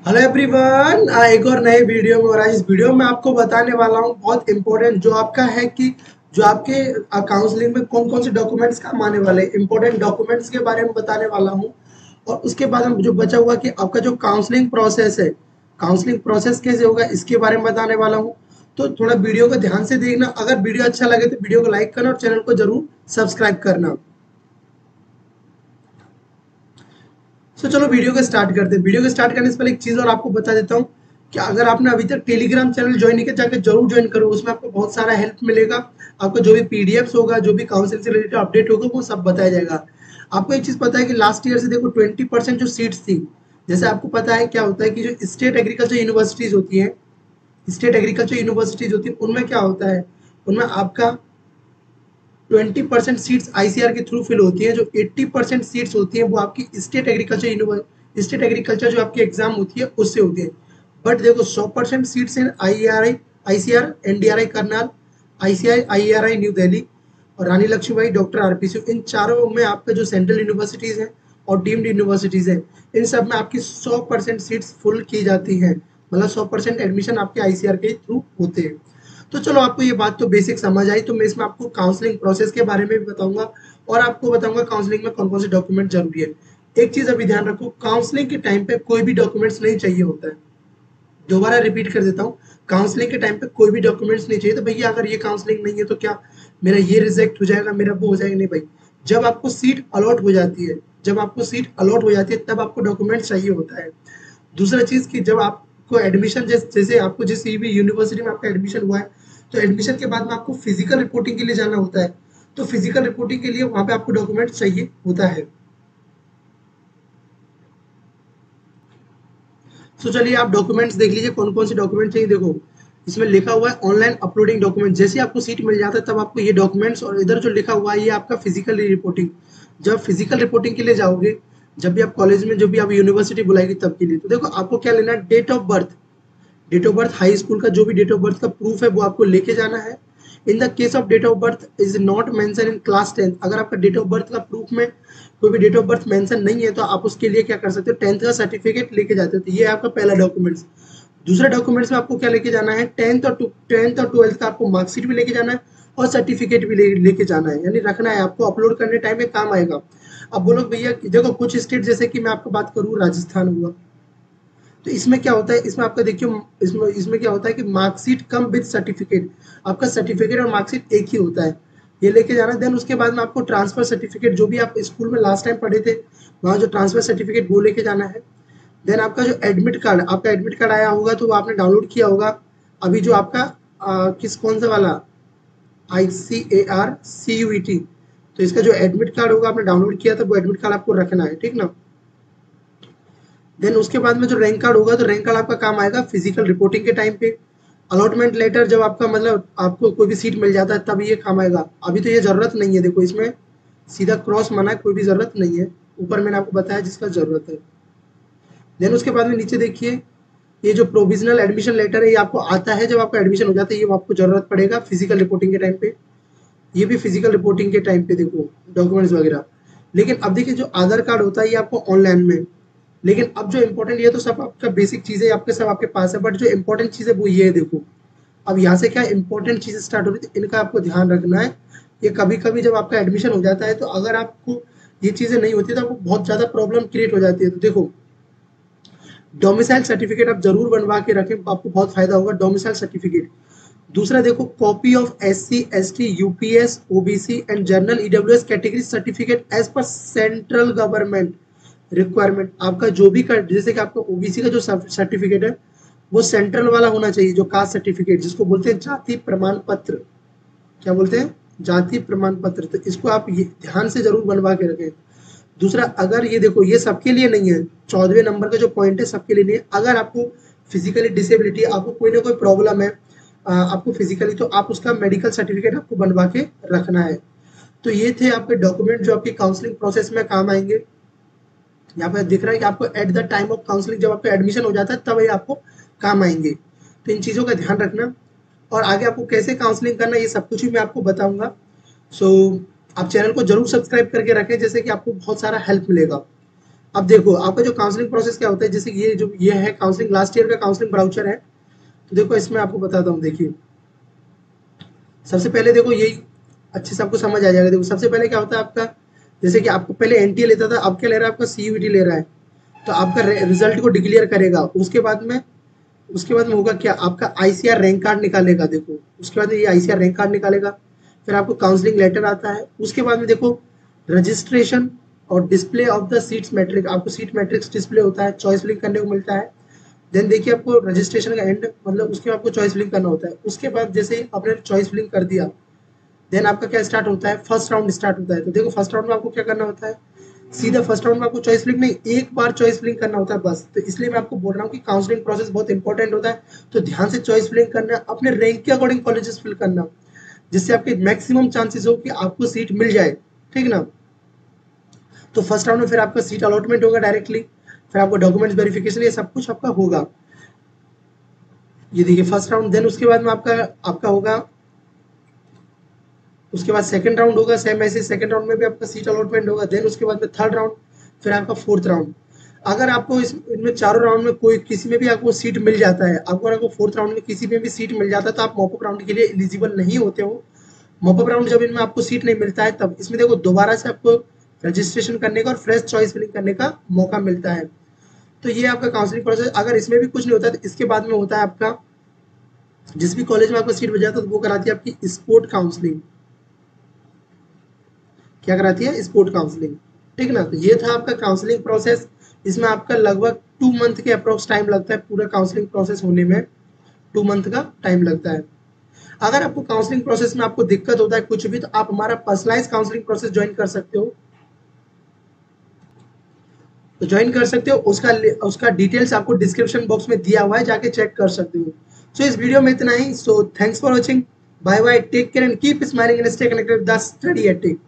Hello everyone, एक और नए वीडियो में। और आज इस वीडियो में आपको बताने वाला हूँ बहुत इंपॉर्टेंट जो आपका है कि जो आपके काउंसलिंग में कौन कौन से डॉक्यूमेंट्स काम आने वाले इंपॉर्टेंट डॉक्यूमेंट्स के बारे में बताने वाला हूँ। और उसके बाद हम जो बचा हुआ कि आपका जो काउंसलिंग प्रोसेस है, काउंसलिंग प्रोसेस कैसे होगा इसके बारे में बताने वाला हूँ। तो थोड़ा वीडियो को ध्यान से देखना। अगर वीडियो अच्छा लगे तो वीडियो को लाइक करना और चैनल को जरूर सब्सक्राइब करना। चलो वीडियो को स्टार्ट करते हैं। वीडियो को स्टार्ट करने से पहले एक चीज़ और आपको बता देता हूँ कि अगर आपने अभी तक टेलीग्राम चैनल ज्वाइन नहीं किया, जाकर जरूर ज्वाइन करो। उसमें आपको बहुत सारा हेल्प मिलेगा। आपको जो भी पीडीएफ्स होगा, जो भी काउंसिल से रिलेटेड अपडेट होगा, वो सब बताया जाएगा। आपको एक चीज़ पता है कि लास्ट ईयर से देखो 20% जो सीट्स थी, जैसे आपको पता है क्या होता है कि जो स्टेट एग्रीकल्चर यूनिवर्सिटीज़ होती हैं, स्टेट एग्रीकल्चर यूनिवर्सिटीज़ होती हैं, उनमें क्या होता है, उनमें आपका 20% सीट्स आईसीआर के थ्रू फिल होती है। जो 80% सीट्स होती है वो आपकी स्टेट एग्रीकल्चर जो आपकी एग्जाम होती है उससे होती है। बट देखो 100% seats in IRI, ICR, NDRI Karnal, ICI, IRI new Delhi और रानी लक्ष्मीबाई, डॉक्टर आरपीसी, इन चारों में आपका जो सेंट्रल यूनिवर्सिटीज हैं और डीम्ड यूनिवर्सिटीज हैं, इन सब में आपकी 100% सीट्स फुल की जाती हैं। मतलब 100% एडमिशन आपके आईसीआर के थ्रू होते हैं। तो चलो, आपको ये बात तो बेसिक समझ आई। तो मैं इसमें आपको काउंसलिंग प्रोसेस के बारे में भी बताऊंगा और आपको बताऊंगा काउंसलिंग में कौन कौन से डॉक्यूमेंट जरूरी है। एक चीज अभी ध्यान रखो, काउंसलिंग के टाइम पे कोई भी डॉक्यूमेंट्स नहीं चाहिए होता है। दोबारा रिपीट कर देता हूँ, काउंसलिंग के टाइम पे कोई भी डॉक्यूमेंट्स नहीं चाहिए। तो भैया अगर ये काउंसलिंग नहीं है तो क्या मेरा ये रिजेक्ट हो जाएगा, मेरा वो हो जाएगा? नहीं भाई, जब आपको सीट अलॉट हो जाती है, जब आपको सीट अलॉट हो जाती है तब आपको डॉक्यूमेंट्स चाहिए होता है। दूसरा चीज़ कि जब आपको एडमिशन, जैसे आपको जिस भी यूनिवर्सिटी में आपका एडमिशन हुआ है, तो एडमिशन के बाद में आपको फिजिकल रिपोर्टिंग के लिए जाना होता है। तो फिजिकल रिपोर्टिंग के लिए वहाँ पे आपको डॉक्यूमेंट चाहिए होता है। तो चलिए आप डॉक्यूमेंट्स देख लीजिए कौन कौन से डॉक्यूमेंट चाहिए। देखो, इसमें लिखा हुआ है ऑनलाइन अपलोडिंग डॉक्यूमेंट। जैसे आपको सीट मिल जाता है तब आपको ये डॉक्यूमेंट्स, और इधर जो लिखा हुआ है ये आपका फिजिकल रिपोर्टिंग। जब फिजिकल रिपोर्टिंग के लिए जाओगे, जब भी आप कॉलेज में, जब भी आप यूनिवर्सिटी बुलाएगी तब के लिए, तो देखो आपको क्या लेना है, date of birth. Date of birth, high school का जो भी डेट ऑफ बर्थ का प्रूफ है वो आपको लेके जाना है। In the case of date of birth is not mention in class 10, अगर आपका डेट ऑफ बर्थ का प्रूफ में कोई भी डेट ऑफ बर्थ मेंशन नहीं है तो आप उसके लिए क्या कर सकते हो, 10th का सर्टिफिकेट लेके जाते हो। तो ये आपका पहला डॉक्यूमेंट्स। दूसरा डॉक्यूमेंट्स में आपको क्या लेके जाना है, 10th और 12th का आपको मार्कशीट भी लेके जाना है और सर्टिफिकेट भी लेके जाना है, यानी रखना है आपको, अपलोड करने टाइम में काम आएगा। अब बोलो भैया देखो, कुछ स्टेट जैसे कि मैं आपको बात करूँ, राजस्थान हुआ, तो इसमें क्या होता है, इसमें आपका देखिए, इसमें इसमें क्या होता है कि मार्कशीट कम विद सर्टिफिकेट, आपका सर्टिफिकेट और मार्कशीट एक ही होता है, ये लेके जाना। देन उसके बाद में आपको ट्रांसफर सर्टिफिकेट, जो भी आप स्कूल में लास्ट टाइम पढ़े थे वहाँ जो ट्रांसफर सर्टिफिकेट वो लेके जाना है। देन आपका जो एडमिट कार्ड, आपका एडमिट कार्ड आया होगा तो वो आपने डाउनलोड किया होगा। अभी जो आपका किस कौन सा वाला, ICAR CUET, तो इसका जो एडमिट कार्ड होगा आपने डाउनलोड किया था, वो एडमिट कार्ड आपको रखना है, ठीक ना। देन उसके बाद में जो रैंक कार्ड होगा, तो रैंक कार्ड आपका काम आएगा फिजिकल रिपोर्टिंग के टाइम पे। अलॉटमेंट लेटर, जब आपका मतलब आपको कोई भी सीट मिल जाता है तब ये काम आएगा। अभी तो ये जरूरत नहीं है, देखो इसमें सीधा क्रॉस माना है, कोई भी जरूरत नहीं है। ऊपर मैंने आपको बताया जिसका जरूरत है। देन उसके बाद में नीचे देखिए, ये जो प्रोविजनल एडमिशन लेटर है ये आपको आता है जब आपका एडमिशन हो जाता है, ये आपको जरूरत पड़ेगा फिजिकल रिपोर्टिंग के टाइम पे। ये भी फिजिकल रिपोर्टिंग के टाइम पे देखो डॉक्यूमेंट्स वगैरह। लेकिन अब देखिए, जो आधार कार्ड होता है ये आपको ऑनलाइन में। लेकिन अब जो इम्पोर्टेंट, ये तो सब आपका बेसिक चीज़ें आपके सब आपके पास है, बट जो इम्पोर्टेंट चीज़ है वो ये है। देखो, अब यहाँ से क्या इम्पोर्टेंट चीज़ें स्टार्ट हो रही थी, इनका आपको ध्यान रखना है। ये कभी कभी जब आपका एडमिशन हो जाता है तो अगर आपको ये चीज़ें नहीं होती तो आपको बहुत ज़्यादा प्रॉब्लम क्रिएट हो जाती है। तो देखो, डोमिसाइल सर्टिफिकेट आप जरूर बनवा के रखें, आपको बहुत फायदा होगा डोमिसाइल सर्टिफिकेट। दूसरा देखो, copy of SC ST UPS OBC and general EWS category certificate as per central government requirement. आपका जो भी कर, जैसे कि आपका ओबीसी का जो सर्टिफिकेट है वो सेंट्रल वाला होना चाहिए, जो कास्ट सर्टिफिकेट जिसको बोलते हैं जाति प्रमाण पत्र। क्या बोलते हैं, जाति प्रमाण पत्र। तो इसको आप ये ध्यान से जरूर बनवा के रखें। दूसरा, अगर ये देखो, ये सबके लिए नहीं है, 14वें नंबर का जो पॉइंट है सबके लिए नहीं है। अगर आपको फिजिकली डिसेबिलिटी, आपको कोई ना कोई प्रॉब्लम है आपको फिजिकली, तो आप उसका मेडिकल सर्टिफिकेट आपको बनवा के रखना है। तो ये थे आपके डॉक्यूमेंट जो आपकी काउंसलिंग प्रोसेस में काम आएंगे। यहाँ पर दिख रहा है कि आपको at the time of counselling, जब आपका एडमिशन हो जाता है तब ये आपको काम आएंगे। तो इन चीज़ों का ध्यान रखना, और आगे आपको कैसे काउंसलिंग करना ये सब कुछ भी मैं आपको बताऊंगा। सो आप चैनल को जरूर सब्सक्राइब करके रखें, जैसे कि आपको बहुत सारा हेल्प मिलेगा। अब देखो आपका जो काउंसलिंग प्रोसेस क्या होता है, जैसे ये है काउंसलिंग, लास्ट ईयर का काउंसलिंग ब्राउचर है। तो देखो इसमें आपको बताता हूँ, देखिए सबसे पहले देखो यही अच्छे से आपको समझ आ जाएगा। देखो सबसे पहले क्या होता है आपका, जैसे कि आपको पहले एनटीए लेता था, अब क्या ले रहा है आपका सीयूईटी ले रहा है। तो आपका रिजल्ट को डिक्लेयर करेगा, उसके बाद में होगा क्या, आपका आईसीआर रैंक कार्ड निकालेगा। देखो उसके बाद में ये आईसीआर रैंक कार्ड निकालेगा, फिर आपको काउंसलिंग लेटर आता है। उसके बाद में देखो रजिस्ट्रेशन और display of the seats matrix, आपको सीट मैट्रिक्स डिस्प्ले होता है, चॉइस फिलिंग करने को मिलता है। देन देखिए आपको रजिस्ट्रेशन का एंड, मतलब उसके बाद आपको चॉइस फिलिंग करना होता है। उसके बाद जैसे ही आपने चॉइस फिलिंग कर दिया, देन आपका क्या स्टार्ट होता है, फर्स्ट राउंड स्टार्ट होता है। तो देखो फर्स्ट राउंड में आपको क्या करना होता है, सीधा फर्स्ट राउंड में आपको चॉइस फिलिंग नहीं, एक बार चॉइस फिलिंग करना होता है बस। तो इसलिए मैं आपको बोल रहा हूँ कि काउंसलिंग प्रोसेस बहुत इंपॉर्टेंट होता है। तो ध्यान से चॉइस फिलिंग करना, अपने रैंक के अकॉर्डिंग कॉलेजेस फिल करना, जिससे आपके मैक्सिमम चांसेस हो कि आपको सीट मिल जाए, ठीक ना। तो फर्स्ट राउंड में फिर आपका सीट अलॉटमेंट होगा डायरेक्टली, फिर आपको डॉक्यूमेंट्स वेरिफिकेशन, ये सब कुछ आपका होगा। ये देखिए फर्स्ट राउंड, देन उसके बाद में आपका आपका होगा, उसके बाद सेकंड राउंड होगा, सेम ऐसे सेकंड राउंड में भी आपका सीट अलॉटमेंट होगा। देन उसके बाद में थर्ड राउंड, फिर आपका फोर्थ राउंड। अगर आपको इनमें चारों राउंड में कोई किसी में भी आपको सीट मिल जाता है, आपको फोर्थ राउंड में किसी में भी सीट मिल जाता है, तो आप मॉपअप राउंड के लिए एलिजिबल नहीं होते हो। मॉपअप राउंड जब इनमें आपको सीट नहीं मिलता है, तब इसमें देखो दोबारा से आपको रजिस्ट्रेशन करने का और फ्रेश चॉइस फिलिंग करने का मौका मिलता है। तो ये आपका काउंसलिंग प्रोसेस। अगर इसमें भी कुछ नहीं होता है, तो इसके बाद में होता है आपका, जिस भी कॉलेज में आपको सीट मिल जाता है, तो वो कराती है आपकी स्पोर्ट काउंसलिंग। क्या कराती है, स्पोर्ट काउंसलिंग, ठीक ना। तो ये था आपका काउंसलिंग प्रोसेस। इसमें आपका लगभग 2 मंथ के अप्रोक्स टाइम लगता है पूरा काउंसलिंग प्रोसेस होने में, 2 मंथ का टाइम लगता है। अगर आपको काउंसलिंग प्रोसेस में आपको दिक्कत होता है कुछ भी, तो आप हमारा पर्सनलाइज काउंसलिंग प्रोसेस ज्वाइन कर सकते हो। तो ज्वाइन कर सकते हो, उसका उसका डिटेल्स आपको डिस्क्रिप्शन बॉक्स में दिया हुआ है, जाके चेक कर सकते हो। सो इस वीडियो में इतना ही। So thanks for watching, bye bye, take care and keep smiling and stay connected with the study ethic.